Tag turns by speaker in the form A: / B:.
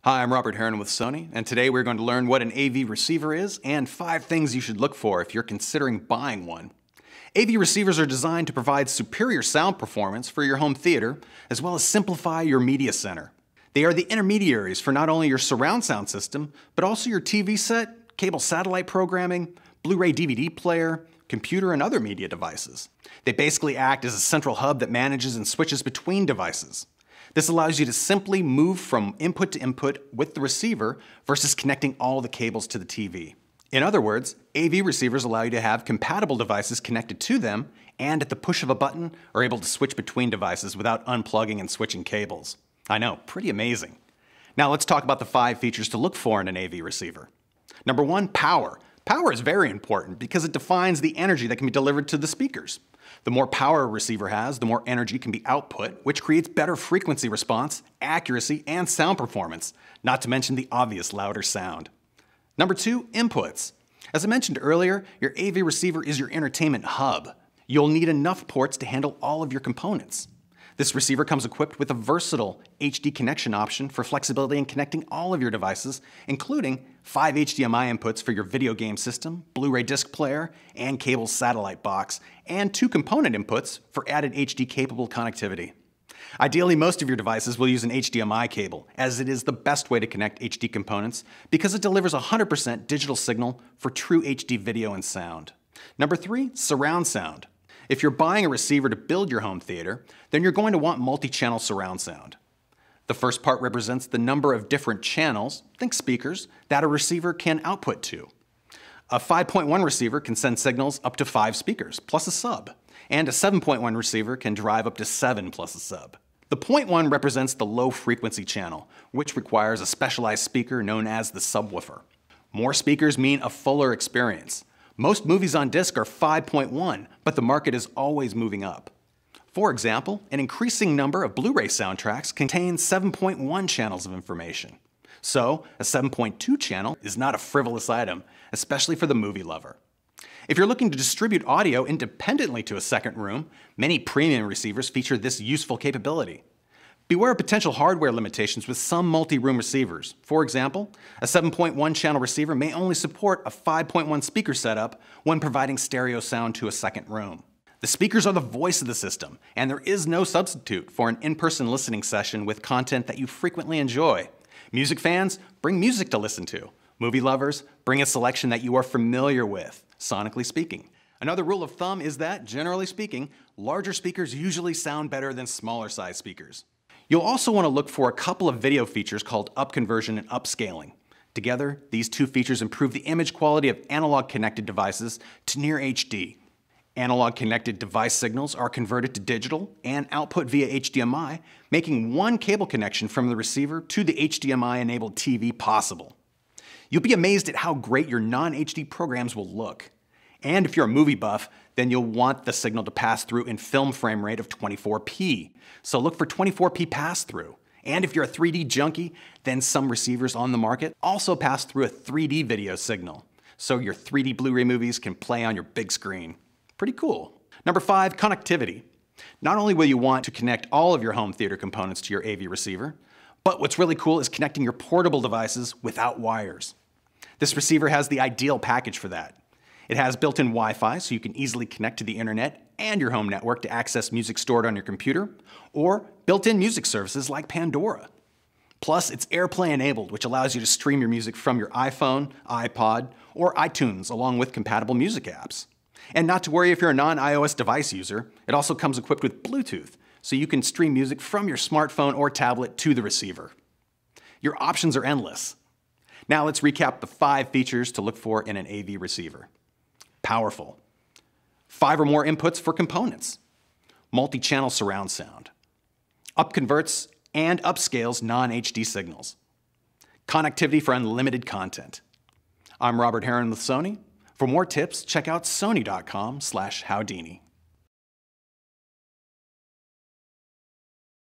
A: Hi, I'm Robert Heron with Sony, and today we're going to learn what an AV receiver is and 5 things you should look for if you're considering buying one. AV receivers are designed to provide superior sound performance for your home theater, as well as simplify your media center. They are the intermediaries for not only your surround sound system, but also your TV set, cable satellite programming, Blu-ray DVD player, computer, and other media devices. They basically act as a central hub that manages and switches between devices. This allows you to simply move from input to input with the receiver versus connecting all the cables to the TV. In other words, AV receivers allow you to have compatible devices connected to them and at the push of a button are able to switch between devices without unplugging and switching cables. I know, pretty amazing. Now let's talk about the 5 features to look for in an AV receiver. Number 1, power. Power is very important because it defines the energy that can be delivered to the speakers. The more power a receiver has, the more energy can be output, which creates better frequency response, accuracy, and sound performance, not to mention the obvious louder sound. Number 2, inputs. As I mentioned earlier, your AV receiver is your entertainment hub. You'll need enough ports to handle all of your components. This receiver comes equipped with a versatile HD connection option for flexibility in connecting all of your devices, including 5 HDMI inputs for your video game system, Blu-ray disc player, and cable satellite box, and 2 component inputs for added HD-capable connectivity. Ideally, most of your devices will use an HDMI cable, as it is the best way to connect HD components because it delivers 100% digital signal for true HD video and sound. Number 3, surround sound. If you're buying a receiver to build your home theater, then you're going to want multi-channel surround sound. The first part represents the number of different channels, think speakers, that a receiver can output to. A 5.1 receiver can send signals up to 5 speakers, plus a sub, and a 7.1 receiver can drive up to 7 plus a sub. The 0.1 represents the low-frequency channel, which requires a specialized speaker known as the subwoofer. More speakers mean a fuller experience. Most movies on disc are 5.1, but the market is always moving up. For example, an increasing number of Blu-ray soundtracks contain 7.1 channels of information. So, a 7.2 channel is not a frivolous item, especially for the movie lover. If you're looking to distribute audio independently to a second room, many premium receivers feature this useful capability. Beware of potential hardware limitations with some multi-room receivers. For example, a 7.1 channel receiver may only support a 5.1 speaker setup when providing stereo sound to a second room. The speakers are the voice of the system, and there is no substitute for an in-person listening session with content that you frequently enjoy. Music fans, bring music to listen to. Movie lovers, bring a selection that you are familiar with, sonically speaking. Another rule of thumb is that, generally speaking, larger speakers usually sound better than smaller size speakers. You'll also want to look for a couple of video features called upconversion and upscaling. Together, these 2 features improve the image quality of analog connected devices to near HD. Analog connected device signals are converted to digital and output via HDMI, making one cable connection from the receiver to the HDMI-enabled TV possible. You'll be amazed at how great your non-HD programs will look. And if you're a movie buff, then you'll want the signal to pass through in film frame rate of 24p. So look for 24p pass-through. And if you're a 3D junkie, then some receivers on the market also pass through a 3D video signal. So your 3D Blu-ray movies can play on your big screen. Pretty cool. Number 5, connectivity. Not only will you want to connect all of your home theater components to your AV receiver, but what's really cool is connecting your portable devices without wires. This receiver has the ideal package for that. It has built-in Wi-Fi, so you can easily connect to the internet and your home network to access music stored on your computer, or built-in music services like Pandora. Plus, it's AirPlay enabled, which allows you to stream your music from your iPhone, iPod, or iTunes, along with compatible music apps. And not to worry if you're a non-iOS device user, it also comes equipped with Bluetooth, so you can stream music from your smartphone or tablet to the receiver. Your options are endless. Now let's recap the 5 features to look for in an AV receiver. Powerful. 5 or more inputs for components. Multi-channel surround sound. Upconverts and upscales non-HD signals. Connectivity for unlimited content. I'm Robert Heron with Sony. For more tips, check out sony.com/Howdini.